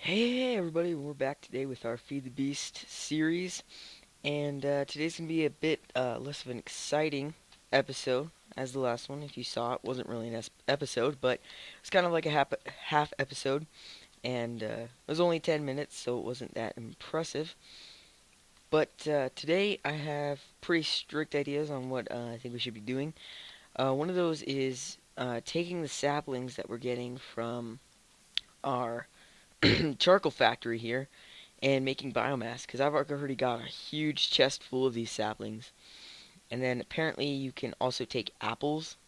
Hey everybody, we're back today with our Feed the Beast series, and today's going to be a bit less of an exciting episode as the last one. If you saw, it wasn't really an episode, but it's kind of like a half episode, and it was only 10 minutes, so it wasn't that impressive. But today I have pretty strict ideas on what I think we should be doing. One of those is taking the saplings that we're getting from our charcoal factory here and making biomass, because I've already got a huge chest full of these saplings. And then apparently you can also take apples,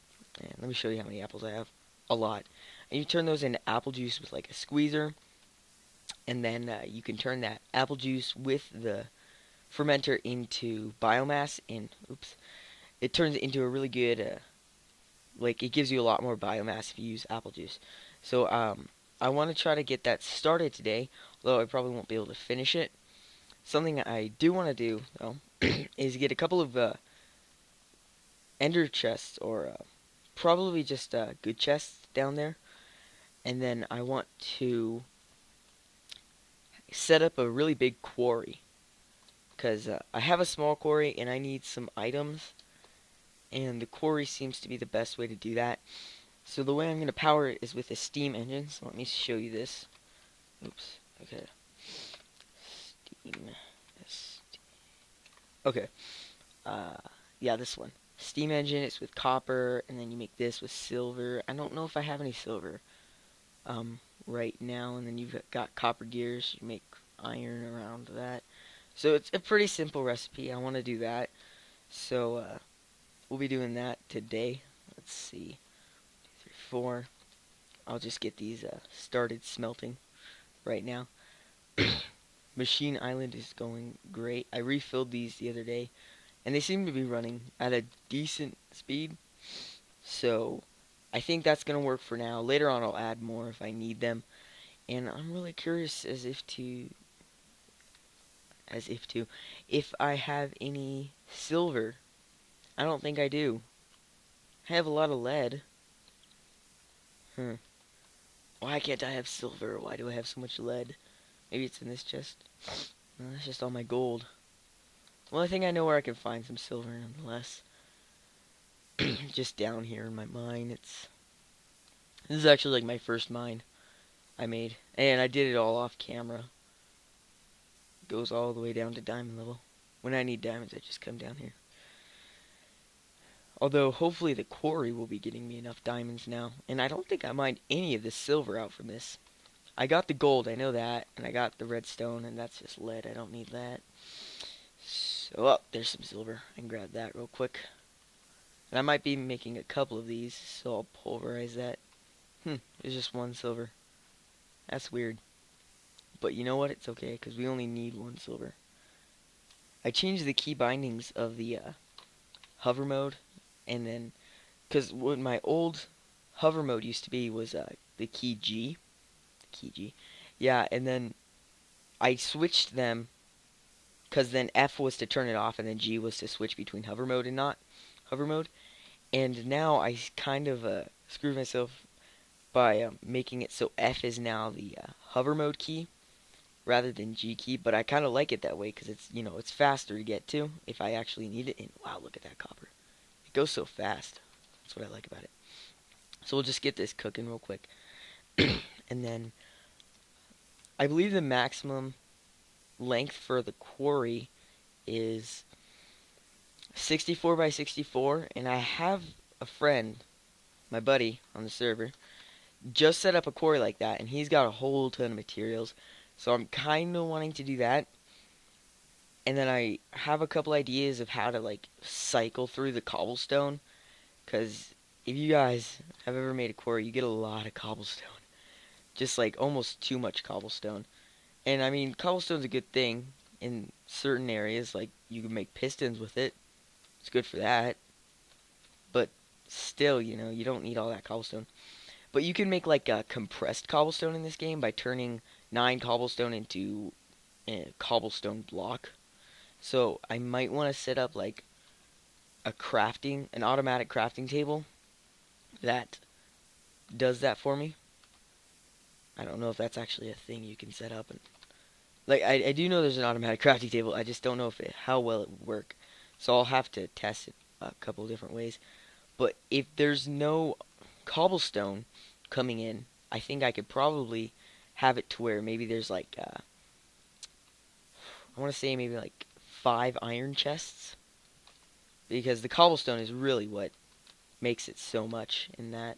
and let me show you how many apples I have. A lot. And you turn those into apple juice with like a squeezer, and then you can turn that apple juice with the fermenter into biomass, and oops, it turns it into a really good like it gives you a lot more biomass if you use apple juice. So I want to try to get that started today, although I probably won't be able to finish it. Something I do want to do though is get a couple of ender chests, or probably just good chests down there, and then I want to set up a really big quarry, because I have a small quarry and I need some items, and the quarry seems to be the best way to do that. So the way I'm going to power it is with a steam engine. So let me show you this. Oops. Okay. Steam. Okay. Uh, yeah, this one. Steam engine. It's with copper, and then you make this with silver. I don't know if I have any silver right now. And then you've got copper gears. You make iron around that. So it's a pretty simple recipe. I want to do that. So we'll be doing that today. Let's see. 3, 4. I'll just get these started smelting right now. Machine Island is going great. I refilled these the other day, and they seem to be running at a decent speed. So I think that's going to work for now. Later on I'll add more if I need them. And I'm really curious if I have any silver. I don't think I do. I have a lot of lead. Why can't I have silver? Why do I have so much lead? Maybe it's in this chest. No, that's just all my gold. Well, I think I know where I can find some silver nonetheless. Just down here in my mine. This is actually like my first mine I made, and I did it all off camera. It goes all the way down to diamond level. When I need diamonds, I just come down here. Although hopefully the quarry will be getting me enough diamonds now, and I don't think I mined any of the silver out from this. I got the gold, I know that, and I got the redstone, and that's just lead. I don't need that. So, oh, there's some silver. I can grab that real quick. And I might be making a couple of these, so I'll pulverize that. There's just one silver. That's weird. But you know what? It's okay, because we only need one silver. I changed the key bindings of the hover mode, and then, because what my old hover mode used to be was the key G. Key G. Yeah, and then I switched them, because then F was to turn it off, and then G was to switch between hover mode and not hover mode. And now I kind of screwed myself by making it so F is now the hover mode key rather than G key. But I kind of like it that way, because it's faster to get to if I actually need it. And wow, look at that copper. It goes so fast. That's what I like about it. So we'll just get this cooking real quick. And then I believe the maximum length for the quarry is 64 by 64, and I have a friend, my buddy on the server, just set up a quarry like that, and he's got a whole ton of materials, so I'm kind of wanting to do that. And then I have a couple ideas of how to like cycle through the cobblestone, because if you guys have ever made a quarry, you get a lot of cobblestone, just like almost too much cobblestone. And I mean, cobblestone's a good thing in certain areas, like you can make pistons with it. It's good for that. But still, you don't need all that cobblestone. But you can make like a compressed cobblestone in this game by turning 9 cobblestone into a cobblestone block. So I might want to set up like an automatic crafting table that does that for me. I don't know if that's actually a thing you can set up. And like, I do know there's an automatic crafting table. I just don't know how well it would work. So I'll have to test it a couple different ways. But if there's no cobblestone coming in, I think I could probably have it to where maybe there's like, I want to say maybe like 5 iron chests. Because the cobblestone is really what makes it so much in that.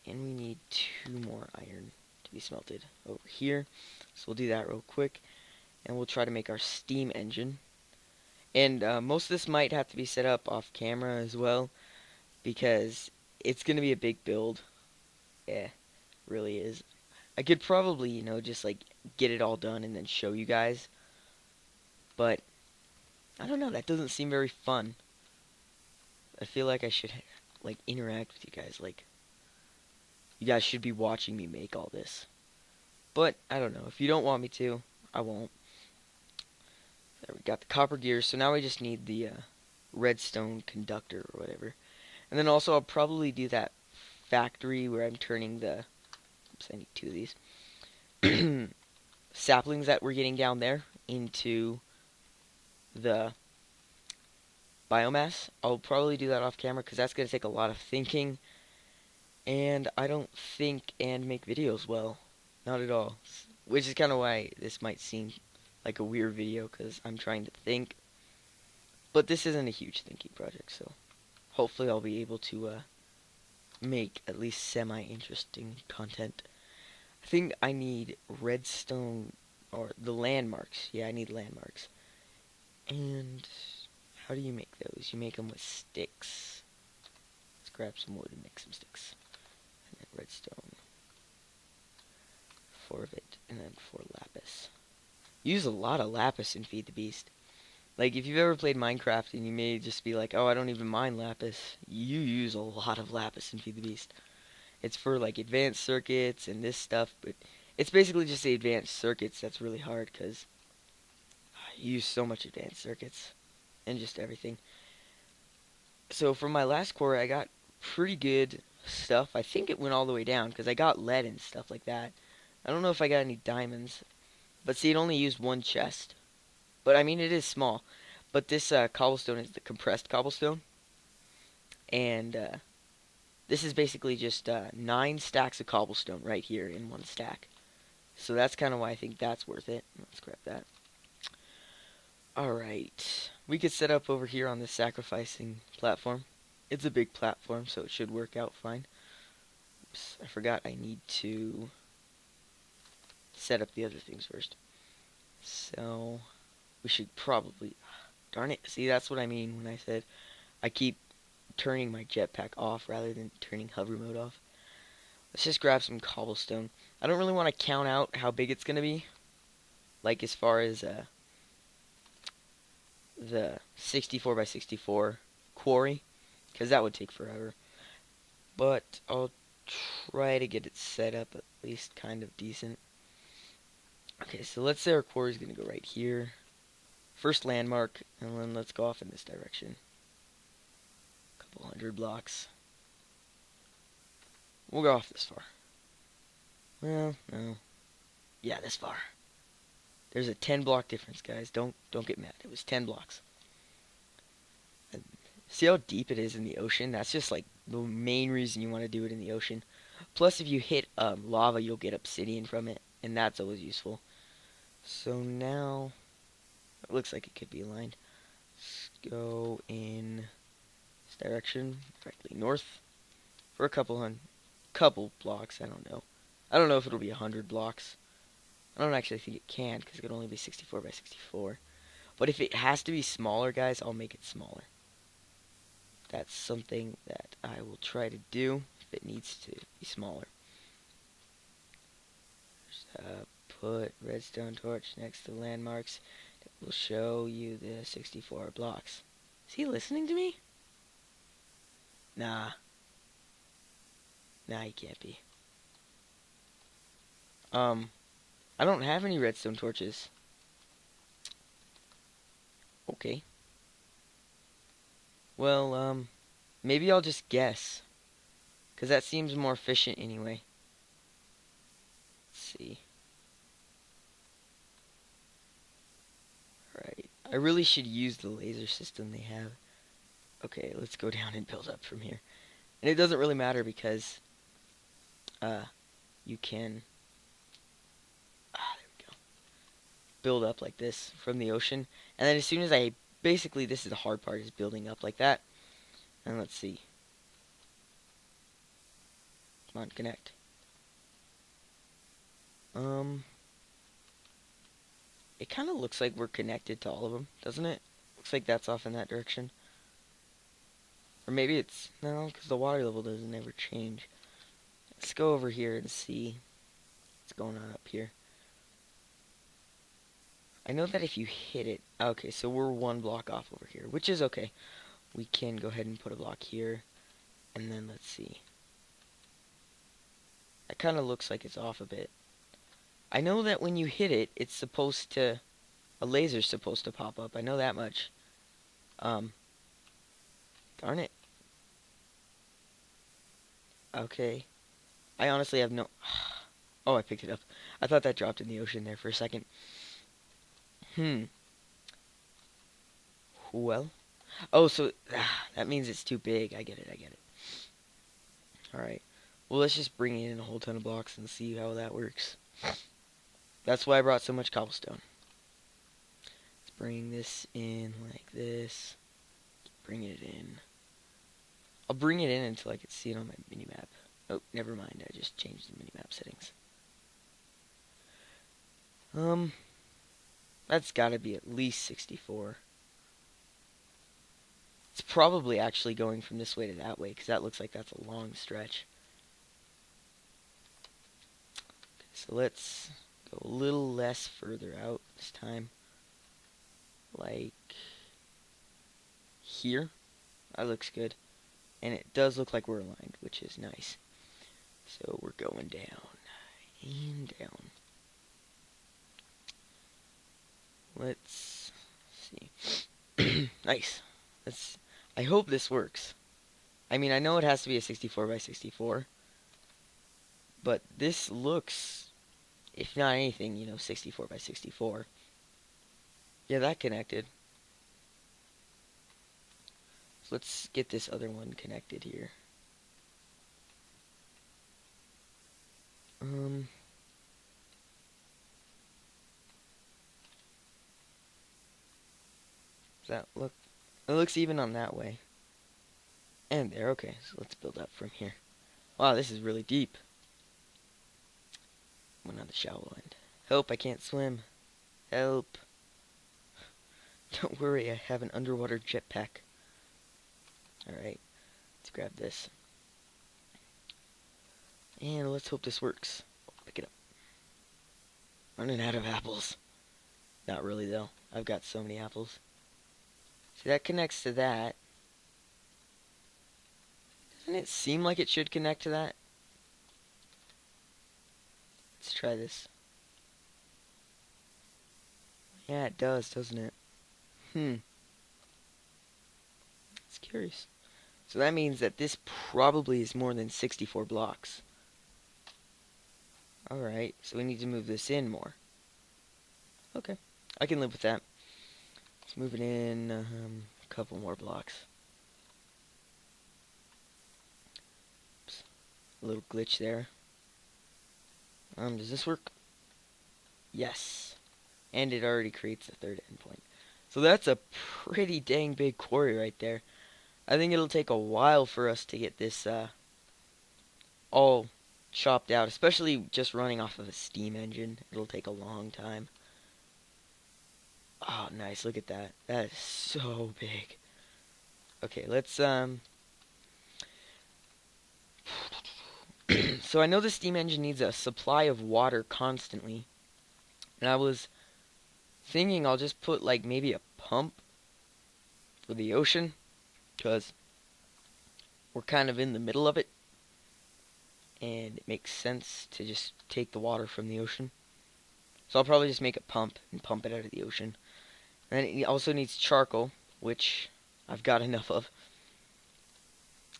And we need 2 more iron to be smelted over here. So we'll do that real quick. And we'll try to make our steam engine. And most of this might have to be set up off camera as well, because it's going to be a big build. Yeah, really is. I could probably, just like get it all done and then show you guys. But I don't know, that doesn't seem very fun. I feel like I should like interact with you guys. Like, you guys should be watching me make all this. But I don't know. If you don't want me to, I won't. There, we got the copper gears. So now we just need the redstone conductor or whatever. And then also I'll probably do that factory where I'm turning the... Oops, I need 2 of these. Saplings that we're getting down there into the biomass. I'll probably do that off camera because that's going to take a lot of thinking. And I don't think and make videos well. Not at all. Which is kind of why this might seem like a weird video, because I'm trying to think. But this isn't a huge thinking project, so hopefully I'll be able to make at least semi-interesting content. I think I need redstone, or the landmarks. Yeah, I need landmarks. And how do you make those? You make them with sticks. Let's grab some wood and make some sticks. And then redstone. 4 of it, and then 4 lapis. Use a lot of lapis in Feed the Beast. Like, if you've ever played Minecraft and you may just be like, oh, I don't even mind lapis, you use a lot of lapis in Feed the Beast. It's for, like, advanced circuits and this stuff, but it's basically just the advanced circuits that's really hard, because you use so much advanced circuits and just everything. So, for my last quarry, I got pretty good stuff. I think it went all the way down, because I got lead and stuff like that. I don't know if I got any diamonds. But see, it only used 1 chest. But I mean, it is small. But this cobblestone is the compressed cobblestone. And this is basically just 9 stacks of cobblestone right here in 1 stack. So that's kind of why I think that's worth it. Let's grab that. Alright. We could set up over here on this sacrificing platform. It's a big platform, so it should work out fine. Oops, I forgot I need to set up the other things first. So we should probably, darn it, see, that's what I mean when I said I keep turning my jetpack off rather than turning hover mode off. Let's just grab some cobblestone. I don't really want to count out how big it's going to be, like as far as the 64 by 64 quarry, because that would take forever. But I'll try to get it set up at least kind of decent. Okay, so let's say our quarry is going to go right here. First landmark, and then let's go off in this direction. A couple 100 blocks. We'll go off this far. Well, no. Yeah, this far. There's a 10 block difference, guys. Don't get mad. It was 10 blocks. And see how deep it is in the ocean? That's just like the main reason you want to do it in the ocean. Plus, if you hit lava, you'll get obsidian from it, and that's always useful. So now, it looks like it could be aligned. Let's go in this direction, directly north, for a couple blocks. I don't know. I don't know if it'll be 100 blocks. I don't actually think it can, because it could only be 64 by 64. But if it has to be smaller, guys, I'll make it smaller. That's something that I will try to do if it needs to be smaller. Put redstone torch next to landmarks that will show you the 64 blocks. Is he listening to me? Nah. Nah, he can't be. I don't have any redstone torches. Okay. Well, maybe I'll just guess, 'cause that seems more efficient anyway. Let's see. Right. I really should use the laser system they have. Okay, let's go down and build up from here. And it doesn't really matter because uh you can there we go. Build up like this from the ocean. And then as soon as I basically this is the hard part is building up like that. And let's see. Come on, connect. It kind of looks like we're connected to all of them, doesn't it? Looks like that's off in that direction. Or maybe it's... No, because the water level doesn't ever change. Let's go over here and see what's going on up here. I know that if you hit it... Okay, so we're one block off over here, which is okay. We can go ahead and put a block here. And then let's see. That kind of looks like it's off a bit. I know that when you hit it, it's supposed to... A laser's supposed to pop up. I know that much. Darn it. Okay. I honestly have no... Oh, I picked it up. I thought that dropped in the ocean there for a second. Well. Oh, so... that means it's too big. I get it. Alright. Well, let's just bring in a whole ton of blocks and see how that works. That's why I brought so much cobblestone. Let's bring this in like this. Bring it in. I'll bring it in until I can see it on my minimap. Oh, never mind. I just changed the minimap settings. That's gotta be at least 64. It's probably actually going from this way to that way, because that looks like that's a long stretch. Okay, so let's go a little less further out this time. Like here. That looks good. And it does look like we're aligned, which is nice. So we're going down and down. Let's see. Nice. I hope this works. I mean, I know it has to be a 64 by 64. But this looks, if not anything, 64 by 64. Yeah, that connected. So let's get this other one connected here. Does that look... It looks even on that way. And there, okay. So let's build up from here. Wow, this is really deep. Went on the shallow end. Help, I can't swim. Help. Don't worry, I have an underwater jetpack. Alright, let's grab this. And let's hope this works. Pick it up. Running out of apples. Not really, though. I've got so many apples. See, that connects to that. Doesn't it seem like it should connect to that? Let's try this. Yeah, it does, doesn't it? It's curious. So that means that this probably is more than 64 blocks. Alright, so we need to move this in more. Okay, I can live with that. Let's move it in a couple more blocks. Oops. A little glitch there. Does this work? Yes. And it already creates a third endpoint. So that's a pretty dang big quarry right there. I think it'll take a while for us to get this all chopped out, especially just running off of a steam engine. It'll take a long time. Oh, nice. Look at that. That is so big. Okay, let's so I know the steam engine needs a supply of water constantly. And I was thinking I'll just put like maybe a pump for the ocean, because we're kind of in the middle of it, and it makes sense to just take the water from the ocean. So I'll probably just make a pump and pump it out of the ocean. And then it also needs charcoal, which I've got enough of.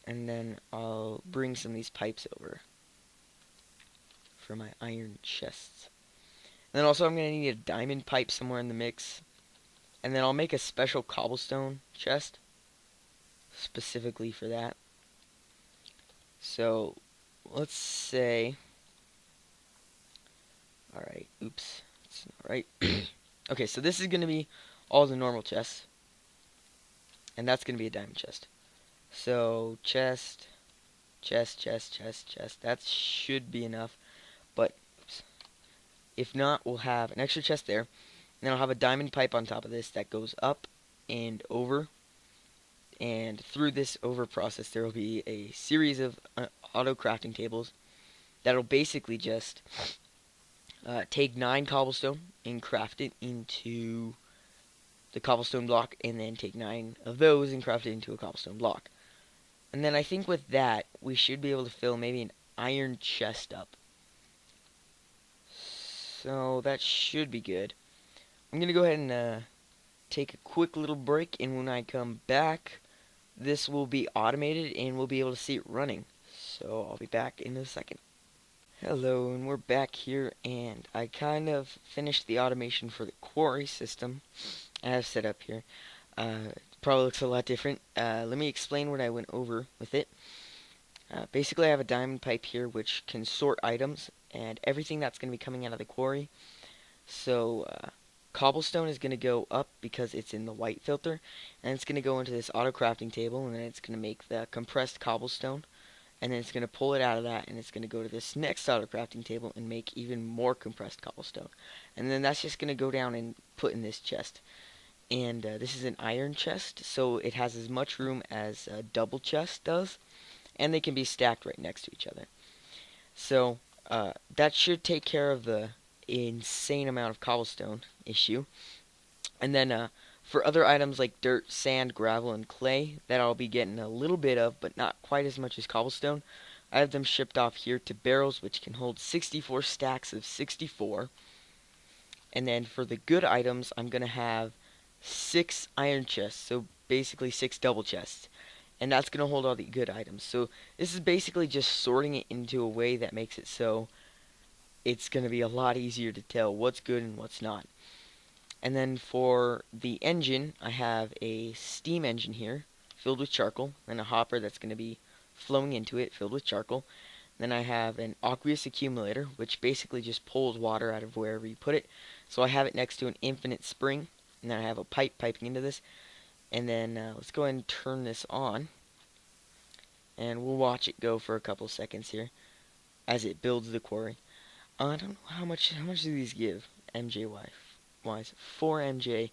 And then I'll bring some of these pipes over for my iron chests. And then also I'm going to need a diamond pipe somewhere in the mix. And then I'll make a special cobblestone chest specifically for that. So let's say, alright, oops, that's not right. Okay, so this is going to be all the normal chests. And that's going to be a diamond chest. So chest, chest, chest, chest, chest. That should be enough. But oops, if not, we'll have an extra chest there. And then I'll have a diamond pipe on top of this that goes up and over. And through this over process, there will be a series of auto crafting tables that'll basically just take 9 cobblestone and craft it into the cobblestone block, and then take 9 of those and craft it into a cobblestone block. And then I think with that, we should be able to fill maybe an iron chest up. So that should be good. I'm going to go ahead and take a quick little break, and when I come back, this will be automated and we'll be able to see it running. So I'll be back in a second. Hello, and we're back here, and I kind of finished the automation for the quarry system I have set up here. Probably looks a lot different. Let me explain what I went over with it. Basically, I have a diamond pipe here which can sort items and everything that's going to be coming out of the quarry. So cobblestone is going to go up because it's in the white filter, and it's going to go into this auto crafting table, and then it's going to make the compressed cobblestone, and then it's going to pull it out of that, and it's going to go to this next auto crafting table and make even more compressed cobblestone, and then that's just going to go down and put in this chest. And this is an iron chest, so it has as much room as a double chest does, and they can be stacked right next to each other. So that should take care of the insane amount of cobblestone issue. And then for other items like dirt, sand, gravel, and clay that I'll be getting a little bit of, but not quite as much as cobblestone, I have them shipped off here to barrels which can hold 64 stacks of 64. And then for the good items, I'm going to have 6 iron chests, so basically 6 double chests, and that's going to hold all the good items. So this is basically just sorting it into a way that makes it so it's going to be a lot easier to tell what's good and what's not. And then for the engine, I have a steam engine here filled with charcoal, and a hopper that's going to be flowing into it filled with charcoal. Then I have an aqueous accumulator, which basically just pulls water out of wherever you put it. So I have it next to an infinite spring, and then I have a pipe piping into this. And then let's go ahead and turn this on, and we'll watch it go for a couple seconds here as it builds the quarry. I don't know how much do these give MJ wise. 4 MJ.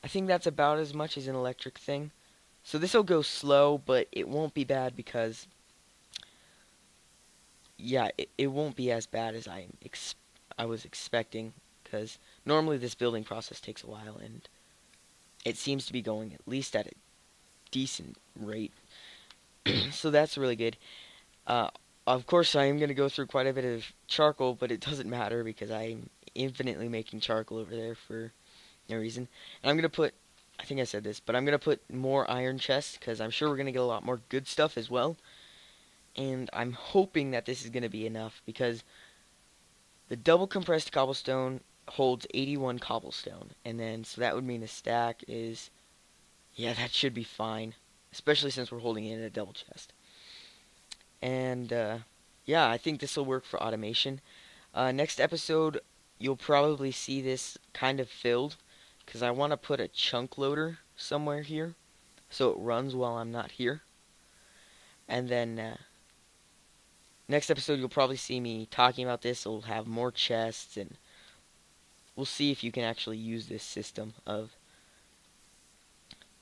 I think that's about as much as an electric thing. So this will go slow, but it won't be bad because, yeah, it won't be as bad as I was expecting, because normally this building process takes a while, and it seems to be going at least at a decent rate. So that's really good. Of course, I am going to go through quite a bit of charcoal, but it doesn't matter because I'm infinitely making charcoal over there for no reason. And I'm going to put, I think I said this, but I'm going to put more iron chests because I'm sure we're going to get a lot more good stuff as well. And I'm hoping that this is going to be enough because the double compressed cobblestone holds 81 cobblestone. And then, so that would mean a stack is, yeah, that should be fine. Especially since we're holding it in a double chest. And, yeah, I think this will work for automation. Next episode, you'll probably see this kind of filled, because I want to put a chunk loader somewhere here, so it runs while I'm not here. And then, next episode, you'll probably see me talking about this. It'll have more chests, and we'll see if you can actually use this system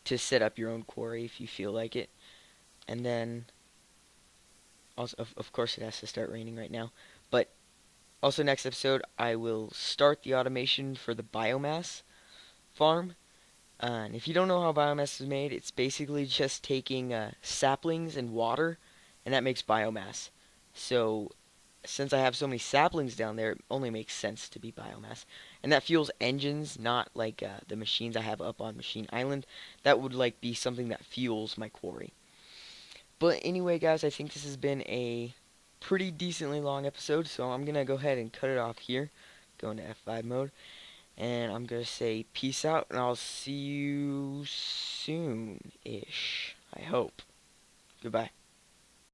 to set up your own quarry if you feel like it. And then, also, of course, it has to start raining right now. But also, next episode, I will start the automation for the biomass farm. And if you don't know how biomass is made, it's basically just taking saplings and water, and that makes biomass. So, since I have so many saplings down there, it only makes sense to be biomass. And that fuels engines, not like the machines I have up on Machine Island. That would like be something that fuels my quarry. But anyway, guys, I think this has been a pretty decently long episode, so I'm gonna go ahead and cut it off here. Go into F5 mode, and I'm gonna say peace out, and I'll see you soon-ish. I hope. Goodbye.